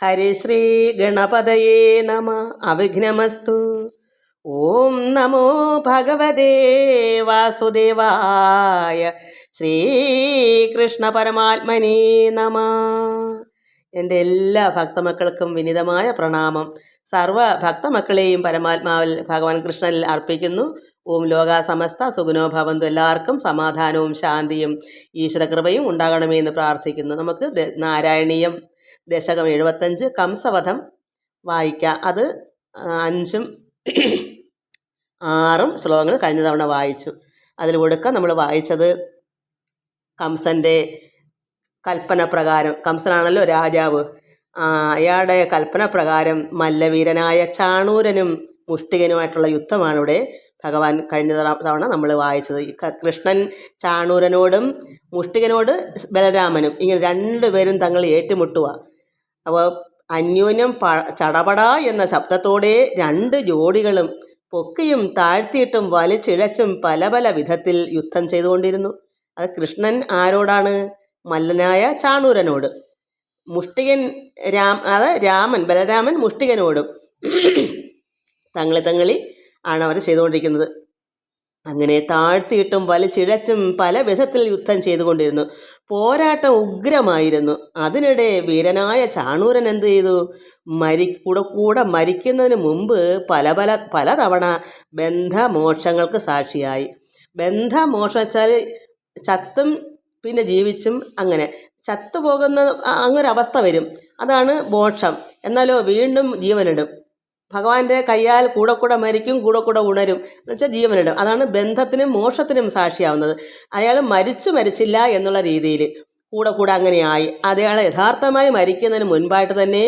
ഹരിശ്രീ ഗണപതയേ നമ. അവിഘ്നമസ്തു. ഓം നമോ ഭഗവതേ വാസുദേവായ. ശ്രീകൃഷ്ണ പരമാത്മനേ നമ. എൻ്റെ എല്ലാ ഭക്തമക്കൾക്കും വിനിതമായ പ്രണാമം. സർവ ഭക്തമക്കളെയും പരമാത്മാവിൽ ഭഗവാൻ കൃഷ്ണനിൽ അർപ്പിക്കുന്നു. ഓം ലോകാ സമസ്ത സുഖിനോ ഭവന്തു. എല്ലാവർക്കും സമാധാനവും ശാന്തിയും ഈശ്വരകൃപയും ഉണ്ടാകണമേ എന്ന് പ്രാർത്ഥിക്കുന്നു. നമുക്ക് നാരായണീയം ദശകം 75 കംസവധം വായിക്കാം. അത് 5ഉം 6ഉം ശ്ലോകങ്ങൾ കഴിഞ്ഞ തവണ വായിച്ചു. അതിൽ ഒടുക്കം നമ്മൾ വായിച്ചത് കംസൻ്റെ കൽപ്പന പ്രകാരം, കംസനാണല്ലോ രാജാവ്, അയാളുടെ കൽപ്പന പ്രകാരം മല്ലവീരനായ ചാണൂരനും മുഷ്ടികനുമായിട്ടുള്ള യുദ്ധമാണ് ഇവിടെ ഭഗവാൻ കഴിഞ്ഞ തവണ നമ്മൾ വായിച്ചത്. കൃഷ്ണൻ ചാണൂരനോടും മുഷ്ടികനോട് ബലരാമനും ഇങ്ങനെ രണ്ടുപേരും തങ്ങൾ ഏറ്റുമുട്ടുക. അപ്പോൾ അന്യോന്യം ചടപട എന്ന ശബ്ദത്തോടെ രണ്ട് ജോഡികളും പൊക്കിയും താഴ്ത്തിയിട്ടും വലിച്ചിഴച്ചും പല പല വിധത്തിൽ യുദ്ധം ചെയ്തുകൊണ്ടിരുന്നു. അത് കൃഷ്ണൻ ആരോടാണ്? മല്ലനായ ചാണൂരനോട്. മുഷ്ടികൻ ബലരാമൻ മുഷ്ടികനോടും തങ്ങളി ആണ് അവർ ചെയ്തുകൊണ്ടിരിക്കുന്നത്. അങ്ങനെ താഴ്ത്തിയിട്ടും വലിച്ചിഴച്ചും പല വിധത്തിൽ യുദ്ധം ചെയ്തുകൊണ്ടിരുന്നു. പോരാട്ടം ഉഗ്രമായിരുന്നു. അതിനിടെ വീരനായ ചാണൂരൻ എന്ത് ചെയ്തു? കൂടെ മരിക്കുന്നതിന് മുമ്പ് പലതവണ ബന്ധമോക്ഷങ്ങൾക്ക് സാക്ഷിയായി. ബന്ധമോക്ഷം വെച്ചാൽ ചത്തും പിന്നെ ജീവിച്ചും, അങ്ങനെ ചത്തുപോകുന്ന അങ്ങനൊരവസ്ഥ വരും. അതാണ് മോക്ഷം. എന്നാലോ വീണ്ടും ജീവനിടും. ഭഗവാന്റെ കയ്യാൽ കൂടെ മരിക്കും, കൂടെ ഉണരും എന്ന് വെച്ചാൽ ജീവനിടും. അതാണ് ബന്ധത്തിനും മോക്ഷത്തിനും സാക്ഷിയാവുന്നത്. അയാൾ മരിച്ചില്ല എന്നുള്ള രീതിയിൽ കൂടെ അങ്ങനെയായി. അയാൾ യഥാർത്ഥമായി മരിക്കുന്നതിന് മുൻപായിട്ട് തന്നെ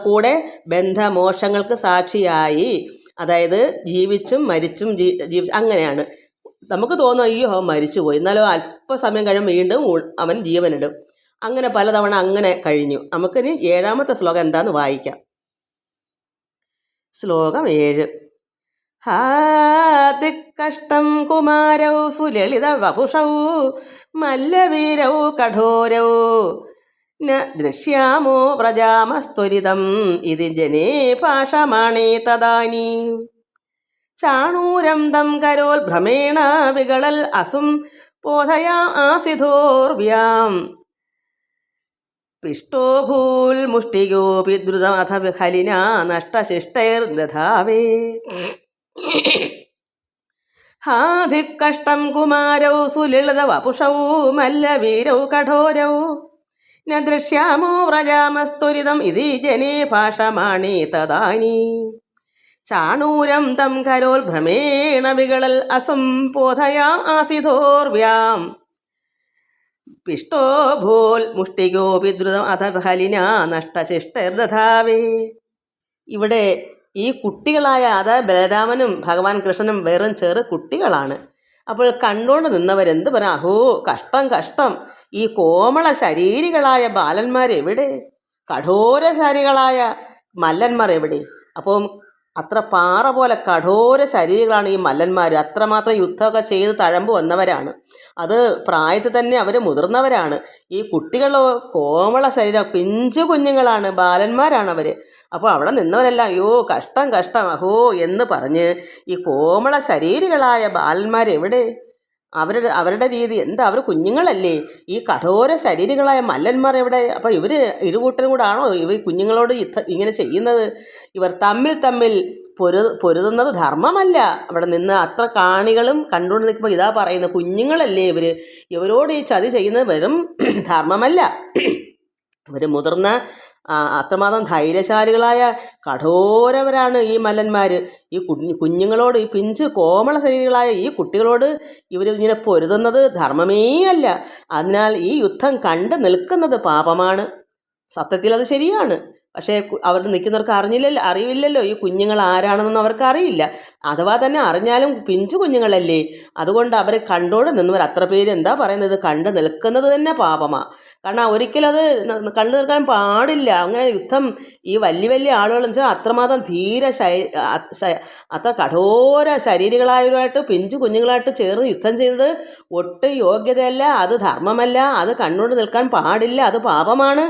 കൂടെ ബന്ധമോക്ഷങ്ങൾക്ക് സാക്ഷിയായി. അതായത് ജീവിച്ചും മരിച്ചും അങ്ങനെയാണ്. നമുക്ക് തോന്നും അയ്യോ അവൻ മരിച്ചുപോയി, എന്നാലോ അല്പസമയം കഴിയുമ്പോൾ വീണ്ടും അവൻ ജീവനിടും. അങ്ങനെ പലതവണ അങ്ങനെ കഴിഞ്ഞു. നമുക്കിനി 7ാമത്തെ ശ്ലോകം എന്താന്ന് വായിക്കാം. ശ്ലോകം 7. ഹാതിക്കഷ്ടം കുമാരൗ സുലളിത വപുഷൗ മല്ലവീരൗ കഠോരൗ ന ദൃശ്യാമോ പ്രജാമസ്ത്വരിതം ഇതി ജനേ ഭാഷമാണേ തദാനി ചാണൂരം തം കരോൽ ഭ്രമേണ വികളൽ അസും പോധയാ ആസിധോർവ്യാം പിഷ്ടോ ഭൂൽ മുഷ്ടികോപി ദ്രുതമഥ ഹലിനാ നഷ്ടശിഷ്ടൈർദധാവേ ഹാധിക്കഷ്ടം കുമാരൗ സുലളിത വപുഷൗ മല്ലവീരൗ കഠോരൗ ന ദൃശ്യാമോ വ്രജാമസ്ത്വരിതം ഇതി ജനേ ഭാഷമാണേ തദാനി ചാണൂരം തം കരോൽ ഭ്രമേണ വികളൽ അസംബോധയാ ആസിധോർവ്യാം പിഷ്ടോ ഭൂൽ മുഷ്ടികോ വിദ്രുതം അഥ ഹലിനാ നഷ്ടശിഷ്ടൈർദധാവേ. ഇവിടെ ഈ കുട്ടികളായ, അതായത് ബലരാമനും ഭഗവാൻ കൃഷ്ണനും വെറും ചെറു കുട്ടികളാണ്. അപ്പോൾ കണ്ടുകൊണ്ട് നിന്നവരെന്ത് പറയാം? അഹോ കഷ്ടം, ഈ കോമള ശരീരികളായ ബാലന്മാരെവിടെ? കഠോരശാരികളായ മല്ലന്മാർ എവിടെ? അപ്പോൾ അത്ര പാറ പോലെ കഠോര ശരീരങ്ങളാണ് ഈ മല്ലന്മാർ. അത്രമാത്രം യുദ്ധമൊക്കെ ചെയ്ത് തഴമ്പ് വന്നവരാണ്. അത് പ്രായത്തിൽ തന്നെ അവർ മുതിർന്നവരാണ്. ഈ കുട്ടികളോ കോമള ശരീരം, പിഞ്ചു കുഞ്ഞുങ്ങളാണ്, ബാലന്മാരാണ് അവർ. അപ്പോൾ അവിടെ നിന്നവരെല്ലാം അയ്യോ കഷ്ടം അഹോ എന്ന് പറഞ്ഞ് ഈ കോമള ശരീരികളായ ബാലന്മാരെവിടെ? അവരുടെ രീതി എന്താ? അവർ കുഞ്ഞുങ്ങളല്ലേ? ഈ കഠോര ശരീരികളായ മല്ലന്മാർ എവിടെ? അപ്പോൾ ഇവർ ഇരുകൂട്ടരും കൂടെ ആണോ ഇവർ കുഞ്ഞുങ്ങളോട് ഇങ്ങനെ ചെയ്യുന്നത്? ഇവർ തമ്മിൽ പൊരുതുന്നത് ധർമ്മമല്ല. അവിടെ നിന്ന് അത്ര കാണികളും കണ്ടുകൊണ്ട് നിൽക്കുമ്പോൾ ഇതാ പറയുന്നത്, കുഞ്ഞുങ്ങളല്ലേ ഇവരോട് ഈ ചതി ചെയ്യുന്നത് വെറും ധർമ്മമല്ല. ഇവർ മുതിർന്ന അത്രമാത്രം ധൈര്യശാലികളായ കഠോരവരാണ് ഈ മല്ലന്മാർ. ഈ കുഞ്ഞുങ്ങളോട്, ഈ പിഞ്ച് കോമള ശരീരങ്ങളായ ഈ കുട്ടികളോട് ഇവരിങ്ങനെ പൊരുതുന്നത് ധർമ്മമേ അല്ല. അതിനാൽ ഈ യുദ്ധം കണ്ടു നിൽക്കുന്നത് പാപമാണ്. സത്യത്തിൽ അത് ശരിയാണ്. പക്ഷേ അവർ നിൽക്കുന്നവർക്ക് അറിവില്ലല്ലോ ഈ കുഞ്ഞുങ്ങൾ ആരാണെന്നൊന്നും അവർക്ക് അറിയില്ല. അഥവാ തന്നെ അറിഞ്ഞാലും പിഞ്ചു കുഞ്ഞുങ്ങളല്ലേ. അതുകൊണ്ട് അവർ കണ്ടോടെ നിന്നവർ അത്ര പേര് എന്താ പറയുന്നത്? കണ്ടു നിൽക്കുന്നത് തന്നെ പാപമാണ്. കാരണം ഒരിക്കലും അത് കണ്ടു നിൽക്കാൻ പാടില്ല. അങ്ങനെ യുദ്ധം ഈ വലിയ ആളുകളെന്ന് വെച്ചാൽ അത്രമാത്രം അത്ര കഠോര ശരീരികളായവരുമായിട്ട് പിഞ്ചു കുഞ്ഞുങ്ങളായിട്ട് ചേർന്ന് യുദ്ധം ചെയ്തത് ഒട്ടും യോഗ്യതയല്ല, അത് ധർമ്മമല്ല, അത് കണ്ടുകൊണ്ട് നിൽക്കാൻ പാടില്ല, അത് പാപമാണ്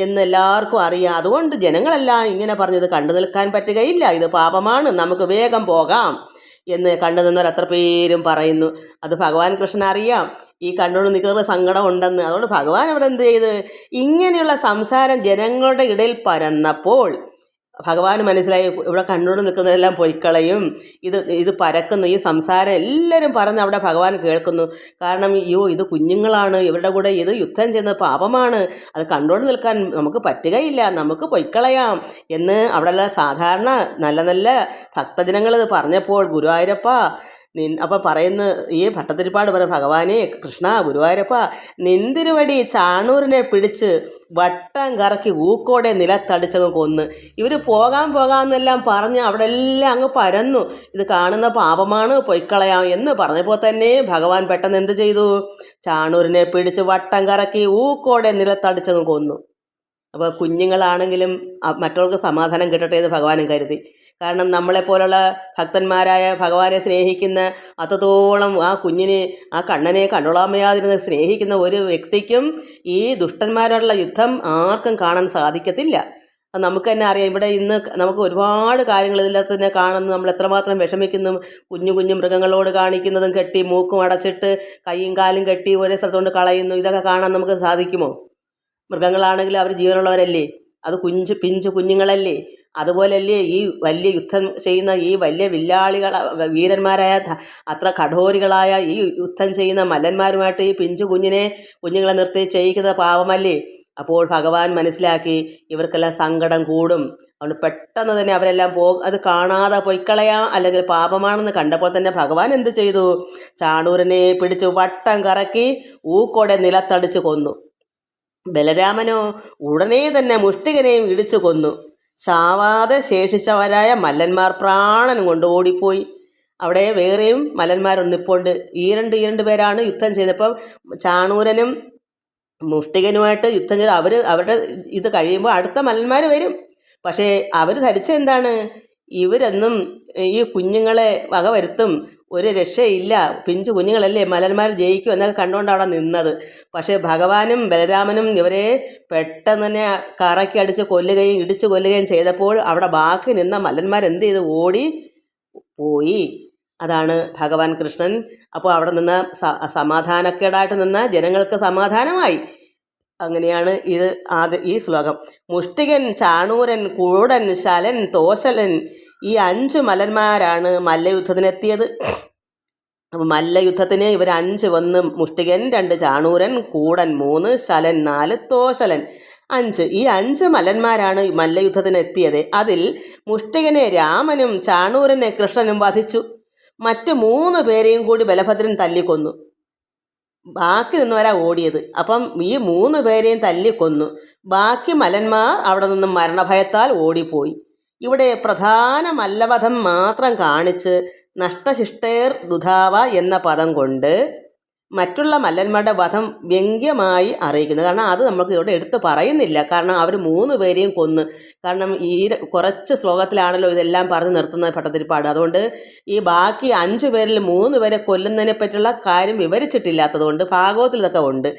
എന്ന് എല്ലാവർക്കും അറിയാം. അതുകൊണ്ട് അതുകൊണ്ട് ജനങ്ങളെല്ലാം ഇങ്ങനെ പറഞ്ഞത് കണ്ടു നിൽക്കാൻ പറ്റുകയില്ല, ഇത് പാപമാണ്, നമുക്ക് വേഗം പോകാം എന്ന് കണ്ടു നിന്നവർ എത്ര പേരും പറയുന്നു. അത് ഭഗവാൻ കൃഷ്ണൻ അറിയാം ഈ കണ്ടുകൊണ്ട് നിൽക്കുന്ന സങ്കടം ഉണ്ടെന്ന്. അതുകൊണ്ട് ഭഗവാൻ അവിടെ എന്ത് ചെയ്ത്, ഇങ്ങനെയുള്ള സംസാരം ജനങ്ങളുടെ ഇടയിൽ പരന്നപ്പോൾ ഭഗവാന് മനസ്സിലായി ഇവിടെ കണ്ടുകൊണ്ട് നിൽക്കുന്നതെല്ലാം പൊയ്ക്കളയും, ഇത് പരക്കുന്ന ഈ സംസാരം എല്ലാവരും പറഞ്ഞ് അവിടെ ഭഗവാൻ കേൾക്കുന്നു. കാരണം ഇത് കുഞ്ഞുങ്ങളാണ്, ഇവരുടെ കൂടെ ഇത് യുദ്ധം ചെയ്യുന്നത് പാപമാണ്, അത് കണ്ടുകൊണ്ട് നിൽക്കാൻ നമുക്ക് പറ്റുകയില്ല, നമുക്ക് പൊയ്ക്കളയാം എന്ന് അവിടെയുള്ള സാധാരണ നല്ല നല്ല ഭക്തജനങ്ങൾ ഇത് പറഞ്ഞപ്പോൾ ഗുരുവായൂരപ്പ അപ്പം പറയുന്ന ഈ ഭട്ടതിരിപ്പാട് പറയും, ഭഗവാനെ കൃഷ്ണ ഗുരുവായൂരപ്പ, നിന്തിരുവടി ചാണൂരിനെ പിടിച്ച് വട്ടം കറക്കി ഊക്കോടെ നിലത്തടിച്ചങ്ങ് കൊന്ന്. ഇവർ പോകാമെന്നെല്ലാം പറഞ്ഞ് അവിടെ എല്ലാം അങ്ങ് പരന്നു, ഇത് കാണുന്ന പാപമാണ്, പൊയ്ക്കളയാം എന്ന് പറഞ്ഞപ്പോൾ തന്നെ ഭഗവാൻ പെട്ടെന്ന് എന്ത് ചെയ്തു, ചാണൂരിനെ പിടിച്ച് വട്ടം കറക്കി ഊക്കോടെ നിലത്തടിച്ചങ്ങ് കൊന്നു. അപ്പോൾ കുഞ്ഞുങ്ങളാണെങ്കിലും മറ്റുള്ളവർക്ക് സമാധാനം കിട്ടട്ടെ എന്ന് ഭഗവാനും കരുതി. കാരണം നമ്മളെപ്പോലുള്ള ഭക്തന്മാരായ ഭഗവാനെ സ്നേഹിക്കുന്ന അത്രത്തോളം ആ കുഞ്ഞിനെ, ആ കണ്ണനെ കണ്ണുളാമയാതിരുന്ന് സ്നേഹിക്കുന്ന ഒരു വ്യക്തിക്കും ഈ ദുഷ്ടന്മാരോടുള്ള യുദ്ധം ആർക്കും കാണാൻ സാധിക്കത്തില്ല. അത് നമുക്ക് തന്നെ അറിയാം. ഇവിടെ ഇന്ന് നമുക്ക് ഒരുപാട് കാര്യങ്ങൾ ഇതിനകത്ത് തന്നെ കാണുന്നു. നമ്മൾ എത്രമാത്രം വിഷമിക്കുന്നു. കുഞ്ഞു കുഞ്ഞു മൃഗങ്ങളോട് കാണിക്കുന്നതും കെട്ടി മൂക്കും അടച്ചിട്ട് കൈയും കാലും കെട്ടി ഒരേ സ്ഥലത്തുകൊണ്ട് കളയുന്നു. ഇതൊക്കെ കാണാൻ നമുക്ക് സാധിക്കുമോ? മൃഗങ്ങളാണെങ്കിൽ അവർ ജീവനുള്ളവരല്ലേ, അത് പിഞ്ചു കുഞ്ഞുങ്ങളല്ലേ. അതുപോലല്ലേ ഈ വലിയ യുദ്ധം ചെയ്യുന്ന ഈ വലിയ വീരന്മാരായ അത്ര കഠോരികളായ ഈ യുദ്ധം ചെയ്യുന്ന മല്ലന്മാരുമായിട്ട് ഈ കുഞ്ഞുങ്ങളെ നിർത്തി ചെയ്യിക്കുന്ന പാവമല്ലേ. അപ്പോൾ ഭഗവാൻ മനസ്സിലാക്കി ഇവർക്കെല്ലാം സങ്കടം കൂടും, അതുകൊണ്ട് പെട്ടെന്ന് തന്നെ അവരെല്ലാം അത് കാണാതെ പൊയ്ക്കളയാം, അല്ലെങ്കിൽ പാപമാണെന്ന് കണ്ടപ്പോൾ തന്നെ ഭഗവാൻ എന്ത് ചെയ്തു, ചാണൂരനെ പിടിച്ച് വട്ടം കറക്കി ഊക്കോടെ നിലത്തടിച്ച് കൊന്നു. ബലരാമനോ ഉടനെ തന്നെ മുഷ്ടികനെയും ഇടിച്ചു കൊന്നു. ചാവാതെ ശേഷിച്ചവരായ മല്ലന്മാർ പ്രാണൻ കൊണ്ട് ഓടിപ്പോയി. അവിടെ വേറെയും മല്ലന്മാരൊന്നിപ്പോണ്ട്. ഈ രണ്ട് പേരാണ് യുദ്ധം ചെയ്തപ്പം ചാണൂരനും മുഷ്ടികനുമായിട്ട് യുദ്ധം ചെയ്ത് അവരുടെ ഇത് കഴിയുമ്പോൾ അടുത്ത മല്ലന്മാർ വരും. പക്ഷേ അവർ ധരിച്ചെന്താണ്, ഇവരെന്നും ഈ കുഞ്ഞുങ്ങളെ വകവരുത്തും, ഒരു രക്ഷയില്ല, പിഞ്ചു കുഞ്ഞുങ്ങളല്ലേ, മലന്മാർ ജയിക്കും എന്നൊക്കെ കണ്ടുകൊണ്ട് അവിടെ നിന്നത്. പക്ഷേ ഭഗവാനും ബലരാമനും ഇവരെ പെട്ടെന്ന് തന്നെ കറക്കി അടിച്ച് കൊല്ലുകയും ഇടിച്ചു കൊല്ലുകയും ചെയ്തപ്പോൾ അവിടെ ബാക്കി നിന്ന മല്ലന്മാരെന്ത് ചെയ്ത് ഓടി പോയി. അതാണ് ഭഗവാൻ കൃഷ്ണൻ. അപ്പോൾ അവിടെ നിന്ന് സമാധാനക്കേടായിട്ട് നിന്ന ജനങ്ങൾക്ക് സമാധാനമായി. അങ്ങനെയാണ് ഈ ശ്ലോകം. മുഷ്ടികൻ, ചാണൂരൻ, കൂടൻ, ശലൻ, തോശലൻ, ഈ 5 മല്ലന്മാരാണ് മല്ലയുദ്ധത്തിനെത്തിയത്. അപ്പോൾ മല്ലയുദ്ധത്തിന് ഇവർ 5 വന്ന്, മുഷ്ടികൻ 2, ചാണൂരൻ, കൂടൻ 3, ശലൻ 4, തോശലൻ 5. ഈ 5 മല്ലന്മാരാണ് മല്ലയുദ്ധത്തിനെത്തിയത്. അതിൽ മുഷ്ടികനെ രാമനും ചാണൂരനെ കൃഷ്ണനും വധിച്ചു. മറ്റ് 3 പേരെയും കൂടി ബലഭദ്രൻ തല്ലിക്കൊന്നു. ബാക്കി നിന്നവരാ ഓടിയത്. അപ്പം ഈ 3 പേരെയും തല്ലിക്കൊന്നു. ബാക്കി മല്ലന്മാർ അവിടെ നിന്നും മരണഭയത്താൽ ഓടിപ്പോയി. ഇവിടെ പ്രധാന മല്ലവധം മാത്രം കാണിച്ച് നഷ്ടശിഷ്ടേർ ദുധാവ എന്ന പദം കൊണ്ട് മറ്റുള്ള മല്ലന്മാരുടെ വധം വ്യംഗ്യമായി അറിയിക്കുന്നത്. കാരണം അത് നമുക്ക് ഇവിടെ എടുത്ത് പറയുന്നില്ല. കാരണം അവർ 3 പേരെയും കൊന്ന്. കാരണം ഈ കുറച്ച് ശ്ലോകത്തിലാണല്ലോ ഇതെല്ലാം പറഞ്ഞ് നിർത്തുന്നത് ഭട്ടതിരിപ്പാട്. അതുകൊണ്ട് ഈ ബാക്കി 5 പേരിൽ 3 പേരെ കൊല്ലുന്നതിനെ പറ്റിയുള്ള കാര്യം വിവരിച്ചിട്ടില്ലാത്തതുകൊണ്ട് ഭാഗവത്തിൽ ഇതൊക്കെ ഉണ്ട്.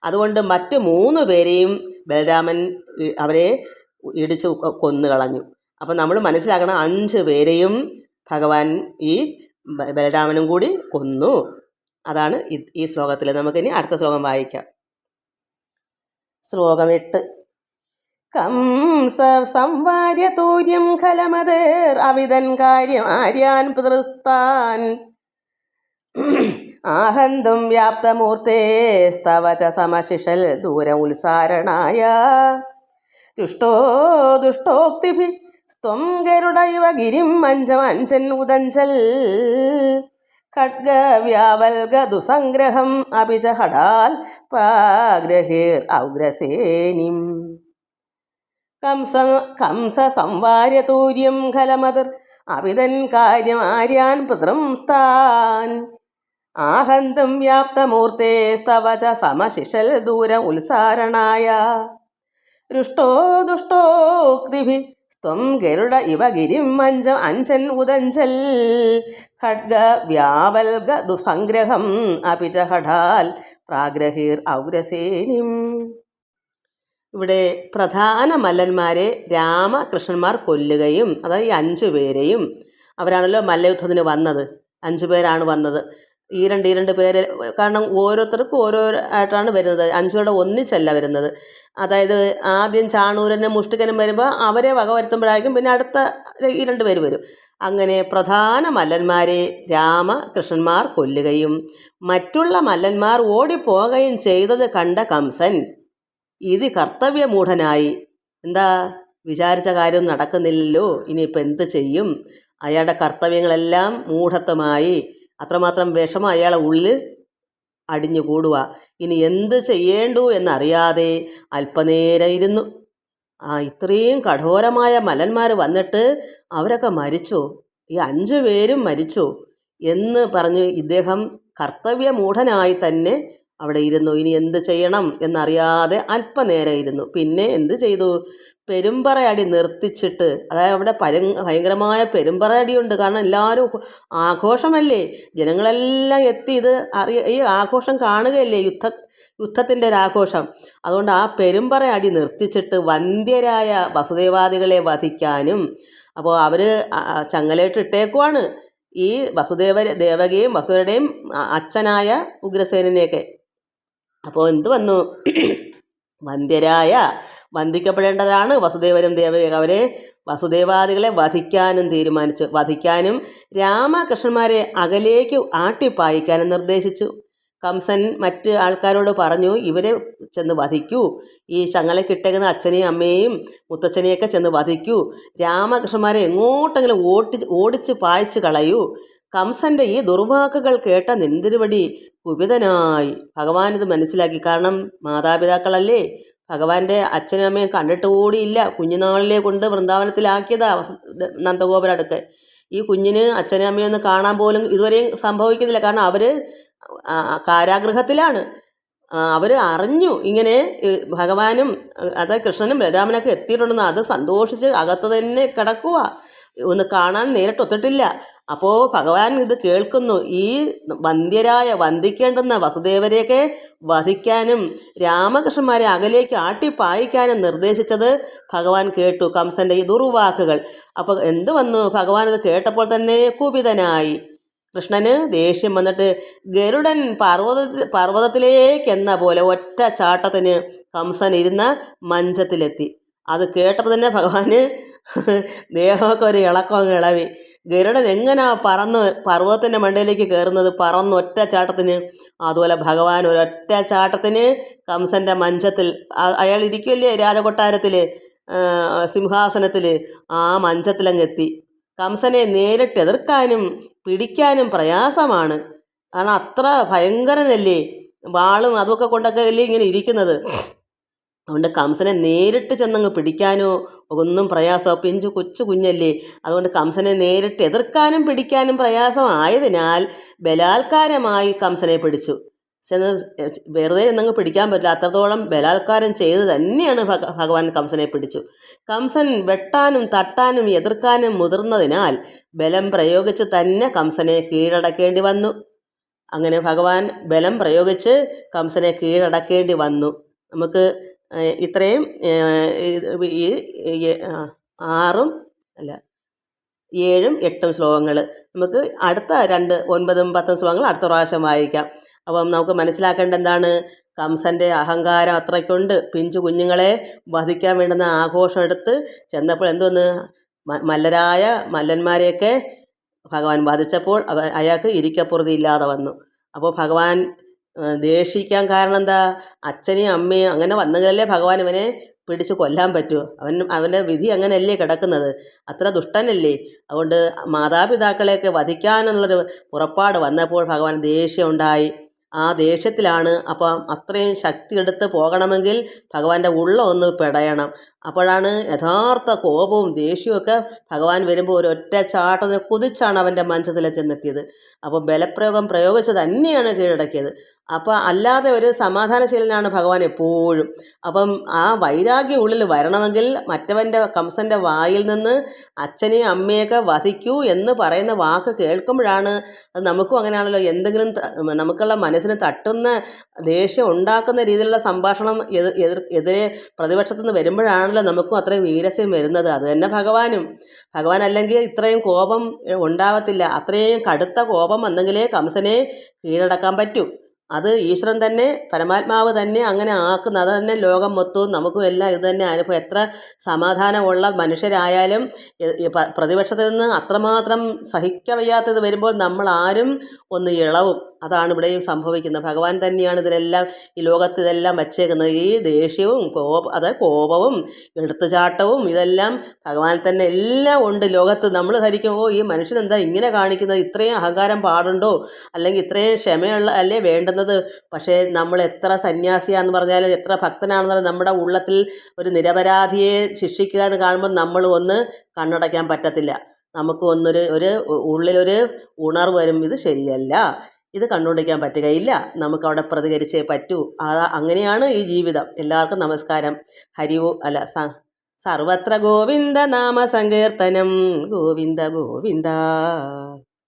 അതുകൊണ്ട് മറ്റ് 3 പേരെയും ബലരാമൻ അവരെ ഇടിച്ച് കൊന്നു കളഞ്ഞു. അപ്പം നമ്മൾ മനസ്സിലാക്കണം, 5 പേരെയും ഭഗവാൻ ഈ ബലരാമനും കൂടി കൊന്നു. അതാണ് ഈ ശ്ലോകത്തിൽ. നമുക്കിനി അടുത്ത ശ്ലോകം വായിക്കാം. ശ്ലോകം 8. കംസ സംവാര്യ തൂര്യം ഖലമതേർ അവിതൻ കാര്യം ആര്യാൻ പിതൃസ്ഥാൻ ആഹന്തും വ്യാപ്തമൂർത്തേ സ്തവച സമശിഷൽ ദൂരം ഉത്സാരണായ ദുഷ്ടോ ദുഷ്ടോക്തിഭി സ്ത്വം ഗരുഡൈവ ഗിരിം അഞ്ചൻ ഉദഞ്ചൽ ഖഡ്ഗവ്യാവൽഗ ദുസംഗ്രഹം അഭിച ഹടാൽ പ്രാഗ്രഹീർ ഔഗ്രസേനിം. കംസ സംവാര്യ തൂര്യം ഖലമതിർ അവിതൻ കാര്യം ആര്യാൻ പിതൃംസ്ഥാൻ ആഹന്തും വ്യാപ്തമൂർത്തേ സ്തവച സമശിഷൽ ദൂരം ഉത്സാരണായ ദുഷ്ടോ ദുഷ്ടോക്തിഭി സ്ത്വം ഗരുഡ ഇവ ഗിരിം അഞ്ചൻ ഉദഞ്ചൽ ഖഡ്ഗ വ്യാവൽഗ ദുസംഗ്രഹം അപിച ഹഠാൽ പ്രാഗ്രഹീർ ഔഗ്രസേനിം. ഇവിടെ പ്രധാന മല്ലന്മാരെ രാമകൃഷ്ണന്മാർ കൊല്ലുകയും, അതായത് ഈ 5 പേരെയും, അവരാണല്ലോ മല്ലയുദ്ധത്തിന് വന്നത്, 5 പേരാണ് വന്നത്. ഈ രണ്ട് പേര്, കാരണം ഓരോരുത്തർക്കും ഓരോരോ ആയിട്ടാണ് വരുന്നത്, 5 പേരുടെ ഒന്നിച്ചല്ല വരുന്നത്. അതായത് ആദ്യം ചാണൂരനും മുഷ്ടികനും വരുമ്പോൾ അവരെ വകവരുത്തുമ്പോഴായിരിക്കും പിന്നെ അടുത്ത ഈ 2 പേര് വരും. അങ്ങനെ പ്രധാന മല്ലന്മാരെ രാമകൃഷ്ണന്മാർ കൊല്ലുകയും മറ്റുള്ള മല്ലന്മാർ ഓടിപ്പോകുകയും ചെയ്തത് കണ്ട കംസൻ ഇത് കർത്തവ്യമൂഢനായി, എന്താ വിചാരിച്ച കാര്യം നടക്കുന്നില്ലല്ലോ, ഇനിയിപ്പോൾ എന്ത് ചെയ്യും? അയാളുടെ കർത്തവ്യങ്ങളെല്ലാം മൂഢത്വമായി, അത്രമാത്രം വിഷമം അയാളെ ഉള്ളിൽ അടിഞ്ഞുകൂടുക. ഇനി എന്ത് ചെയ്യേണ്ടു എന്നറിയാതെ അല്പനേരം ഇരുന്നു. ഇത്രയും കഠോരമായ മല്ലന്മാർ വന്നിട്ട് അവരൊക്കെ മരിച്ചോ, ഈ 5 പേരും മരിച്ചോ എന്ന് പറഞ്ഞ് ഇദ്ദേഹം കർത്തവ്യമൂഢനായി തന്നെ അവിടെ ഇരുന്നു. ഇനി എന്ത് ചെയ്യണം എന്നറിയാതെ അല്പനേരം ഇരുന്നു. പിന്നെ എന്ത് ചെയ്തു? പെരുമ്പറയടി നിർത്തിച്ചിട്ട്, അതായത് അവിടെ ഭയങ്കരമായ പെരുമ്പറയടിയുണ്ട്. കാരണം എല്ലാവരും ആഘോഷമല്ലേ, ജനങ്ങളെല്ലാം എത്തി ഇത് ഈ ആഘോഷം കാണുകയല്ലേ, യുദ്ധത്തിൻ്റെ ഒരാഘോഷം. അതുകൊണ്ട് ആ പെരുമ്പറയടി നിർത്തിച്ചിട്ട് വന്ധ്യരായ വസുദേവാദികളെ വധിക്കാനും, അപ്പോൾ അവർ ചങ്ങലയിട്ട് ഇട്ടേക്കുവാണ് ഈ ദേവകിയും വസുദേവരുടെയും അച്ഛനായ ഉഗ്രസേനനെയൊക്കെ. അപ്പോൾ എന്ത് വന്നു? വന്ദിക്കപ്പെടേണ്ടതാണ് വസുദേവരും ദേവകിയും. അവരെ വസുദേവാദികളെ വധിക്കാനും തീരുമാനിച്ചു. വധിക്കാനും രാമകൃഷ്ണന്മാരെ അകലേക്ക് ആട്ടിപ്പായിക്കാനും നിർദ്ദേശിച്ചു. കംസൻ മറ്റ് ആൾക്കാരോട് പറഞ്ഞു, ഇവരെ ചെന്ന് വധിക്കൂ, ഈ ചങ്ങലക്കിട്ടേക്കുന്ന അച്ഛനെയും അമ്മയെയും മുത്തച്ഛനെയൊക്കെ ചെന്ന് വധിക്കൂ, രാമകൃഷ്ണന്മാരെ എങ്ങോട്ടെങ്കിലും ഓടിച്ച് പായിച്ച് കളയൂ. കംസൻ്റെ ഈ ദുർവാക്കുകൾ കേട്ട നിന്തിരുവടി കുപിതനായി. ഭഗവാൻ ഇത് മനസ്സിലാക്കി. കാരണം മാതാപിതാക്കളല്ലേ, ഭഗവാന്റെ അച്ഛനും അമ്മയും കണ്ടിട്ട് കൂടിയില്ല. കുഞ്ഞുനാളിലെ കൊണ്ട് വൃന്ദാവനത്തിലാക്കിയതാ നന്ദഗോപുരം അടുക്ക്. ഈ കുഞ്ഞിന് അച്ഛനും അമ്മയും ഒന്ന് കാണാൻ പോലും ഇതുവരെയും സംഭവിക്കുന്നില്ല. കാരണം അവർ കാരാഗൃഹത്തിലാണ്. അവർ അറിഞ്ഞു ഇങ്ങനെ ഭഗവാനും അതായത് കൃഷ്ണനും ബലരാമനൊക്കെ എത്തിയിട്ടുണ്ടെന്ന്. അത് സന്തോഷിച്ച് അകത്ത് തന്നെ കിടക്കുക, ഒന്ന് കാണാൻ നേരിട്ടൊത്തിട്ടില്ല. അപ്പോൾ ഭഗവാൻ ഇത് കേൾക്കുന്നു. ഈ വന്ദിക്കേണ്ടുന്ന വസുദേവരെയൊക്കെ വധിക്കാനും രാമകൃഷ്ണന്മാരെ അകലേക്ക് ആട്ടിപ്പായിക്കാനും നിർദ്ദേശിച്ചത് ഭഗവാൻ കേട്ടു, കംസൻ്റെ ഈ ദുർവാക്കുകൾ. അപ്പോൾ എന്ത് വന്നു? ഭഗവാൻ ഇത് കേട്ടപ്പോൾ തന്നെ കുപിതനായി. കൃഷ്ണന് ദേഷ്യം വന്നിട്ട് ഗരുഡൻ പർവ്വതത്തിലേക്കെന്ന പോലെ ഒറ്റ ചാട്ടത്തിന് കംസൻ ഇരുന്ന മഞ്ചത്തിലെത്തി. അത് കേട്ടപ്പോൾ തന്നെ ഭഗവാന് ദേഹമൊക്കെ ഒരു ഇളക്കം ഇളവി. ഗരുഡൻ എങ്ങനെയാ പറന്ന് പർവ്വതത്തിൻ്റെ മണ്ടയിലേക്ക് കയറുന്നത്, പറന്ന് ഒറ്റ ചാട്ടത്തിന്? അതുപോലെ ഭഗവാൻ ഒരൊറ്റ ചാട്ടത്തിന് കംസൻ്റെ മഞ്ചത്തിൽ, അയാൾ ഇരിക്കുമല്ലേ രാജകൊട്ടാരത്തിൽ സിംഹാസനത്തിൽ, ആ മഞ്ചത്തിലങ്ങെത്തി. കംസനെ നേരിട്ട് എതിർക്കാനും പിടിക്കാനും പ്രയാസമാണ്. കാരണം അത്ര ഭയങ്കരനല്ലേ, വാളും അതൊക്കെ കൊണ്ടൊക്കെ അല്ലേ ഇങ്ങനെ ഇരിക്കുന്നത്. അതുകൊണ്ട് കംസനെ നേരിട്ട് ചെന്നങ്ങ് പിടിക്കാനോ ഒന്നും പ്രയാസം, കൊച്ചു കുഞ്ഞല്ലേ. അതുകൊണ്ട് കംസനെ നേരിട്ട് എതിർക്കാനും പിടിക്കാനും പ്രയാസമായതിനാൽ ബലാത്കാരമായി കംസനെ പിടിച്ചു. ചെന്ന് വെറുതെ എന്നങ്ങ് പിടിക്കാൻ പറ്റില്ല, അത്രത്തോളം ബലാത്കാരം ചെയ്ത് തന്നെയാണ് ഭഗവാൻ കംസനെ പിടിച്ചു. കംസൻ വെട്ടാനും തട്ടാനും എതിർക്കാനും മുതിർന്നതിനാൽ ബലം പ്രയോഗിച്ച് തന്നെ കംസനെ കീഴടക്കേണ്ടി വന്നു. അങ്ങനെ ഭഗവാൻ ബലം പ്രയോഗിച്ച് കംസനെ കീഴടക്കേണ്ടി വന്നു. നമുക്ക് ഇത്രയും 6 അല്ല 7, 8 ശ്ലോകങ്ങൾ നമുക്ക് അടുത്ത 2, 9, 10 ശ്ലോകങ്ങൾ അടുത്ത പ്രാവശ്യം വായിക്കാം. അപ്പം നമുക്ക് മനസ്സിലാക്കേണ്ട എന്താണ്? കംസൻ്റെ അഹങ്കാരം അത്രയ്ക്കുണ്ട്. പിഞ്ചു കുഞ്ഞുങ്ങളെ വധിക്കാൻ വേണ്ടുന്ന ആഘോഷം എടുത്ത് ചെന്നപ്പോൾ എന്തോന്ന്, മല്ലരായ മല്ലന്മാരെയൊക്കെ ഭഗവാൻ വധിച്ചപ്പോൾ അയാൾക്ക് ഇരിക്കപ്പുറതി ഇല്ലാതെ വന്നു. അപ്പോൾ ഭഗവാൻ ദേഷിക്കാൻ കാരണം എന്താ? അച്ഛനെയും അമ്മയും അങ്ങനെ വന്നെങ്കിലല്ലേ ഭഗവാൻ ഇവനെ പിടിച്ച് കൊല്ലാൻ പറ്റുമോ? അവൻ്റെ വിധി അങ്ങനെയല്ലേ കിടക്കുന്നത്, അത്ര ദുഷ്ടനല്ലേ. അതുകൊണ്ട് മാതാപിതാക്കളെയൊക്കെ വധിക്കാനുള്ളൊരു പുറപ്പാട് വന്നപ്പോൾ ഭഗവാൻ ദേഷ്യം ഉണ്ടായി. ആ ദേഷ്യത്തിലാണ്. അപ്പം അത്രയും ശക്തി എടുത്ത് പോകണമെങ്കിൽ ഭഗവാന്റെ ഉള്ളം ഒന്ന് പിടയണം. അപ്പോഴാണ് യഥാർത്ഥ കോപവും ദേഷ്യവുമൊക്കെ ഭഗവാൻ വരുമ്പോൾ ഒരൊറ്റ ചാട്ടത്തിന് കുതിച്ചാണ് അവൻ്റെ മഞ്ചത്തിൽ ചെന്നെത്തിയത്. അപ്പോൾ ബലപ്രയോഗം പ്രയോഗിച്ച് തന്നെയാണ് കീഴടക്കിയത്. അപ്പോൾ അല്ലാതെ ഒരു സമാധാനശീലനാണ് ഭഗവാൻ എപ്പോഴും. അപ്പം ആ വൈരാഗ്യം ഉള്ളിൽ വരണമെങ്കിൽ മറ്റവൻ്റെ കംസൻ്റെ വായിൽ നിന്ന് അച്ഛനെയും അമ്മയൊക്കെ വധിക്കൂ എന്ന് പറയുന്ന വാക്ക് കേൾക്കുമ്പോഴാണ് അത്. നമുക്കും അങ്ങനെയാണല്ലോ, എന്തെങ്കിലും നമുക്കുള്ള മനസ്സിൽ മനസ്സിന് തട്ടുന്ന ദേഷ്യം ഉണ്ടാക്കുന്ന രീതിയിലുള്ള സംഭാഷണം എതിരെ പ്രതിപക്ഷത്തു നിന്ന് വരുമ്പോഴാണല്ലോ നമുക്കും അത്രയും വീരസ്യം വരുന്നത്. അത് തന്നെ ഭഗവാൻ അല്ലെങ്കിൽ ഇത്രയും കോപം ഉണ്ടാവത്തില്ല. അത്രയും കടുത്ത കോപം വന്നെങ്കിലേ കംസനെ കീഴടക്കാൻ പറ്റൂ. അത് ഈശ്വരൻ തന്നെ, പരമാത്മാവ് തന്നെ അങ്ങനെ ആക്കുന്ന. അത് തന്നെ ലോകം മൊത്തവും നമുക്കും എല്ലാം ഇത് തന്നെ അനുഭവം. എത്ര സമാധാനമുള്ള മനുഷ്യരായാലും പ്രതിപക്ഷത്തിൽ നിന്ന് അത്രമാത്രം സഹിക്കവയ്യാത്തത് വരുമ്പോൾ നമ്മൾ ആരും ഒന്ന് ഇളവും. അതാണ് ഇവിടെയും സംഭവിക്കുന്നത്. ഭഗവാൻ തന്നെയാണ് ഇതിലെല്ലാം, ഈ ലോകത്ത് ഇതെല്ലാം വച്ചേക്കുന്നത്. ഈ ദേഷ്യവും കോപവും എടുത്തുചാട്ടവും ഇതെല്ലാം ഭഗവാൻ തന്നെ എല്ലാം ഉണ്ട് ലോകത്ത്. നമ്മൾ ധരിക്കുമ്പോൾ ഈ മനുഷ്യൻ എന്താ ഇങ്ങനെ കാണിക്കുന്നത്, ഇത്രയും അഹങ്കാരം പാടുണ്ടോ, അല്ലെങ്കിൽ ഇത്രയും ക്ഷമയുള്ള അല്ലേ വേണ്ടുന്നത്. പക്ഷേ നമ്മൾ എത്ര സന്യാസിയാന്ന് പറഞ്ഞാലും എത്ര ഭക്തനാണെന്ന് പറഞ്ഞാൽ നമ്മുടെ ഉള്ളത്തിൽ ഒരു നിരപരാധിയെ ശിക്ഷിക്കുക എന്ന് കാണുമ്പോൾ നമ്മൾ ഒന്ന് കണ്ണടയ്ക്കാൻ പറ്റത്തില്ല. നമുക്ക് ഒരു ഉള്ളിലൊരു ഉണർവ് വരും, ഇത് ശരിയല്ല, ഇത് കണ്ടുപിടിക്കാൻ പറ്റുകയില്ല, നമുക്കവിടെ പ്രതികരിച്ചേ പറ്റൂ. അങ്ങനെയാണ് ഈ ജീവിതം. എല്ലാവർക്കും നമസ്കാരം. സർവത്ര ഗോവിന്ദ നാമ സങ്കീർത്തനം. ഗോവിന്ദ ഗോവിന്ദ.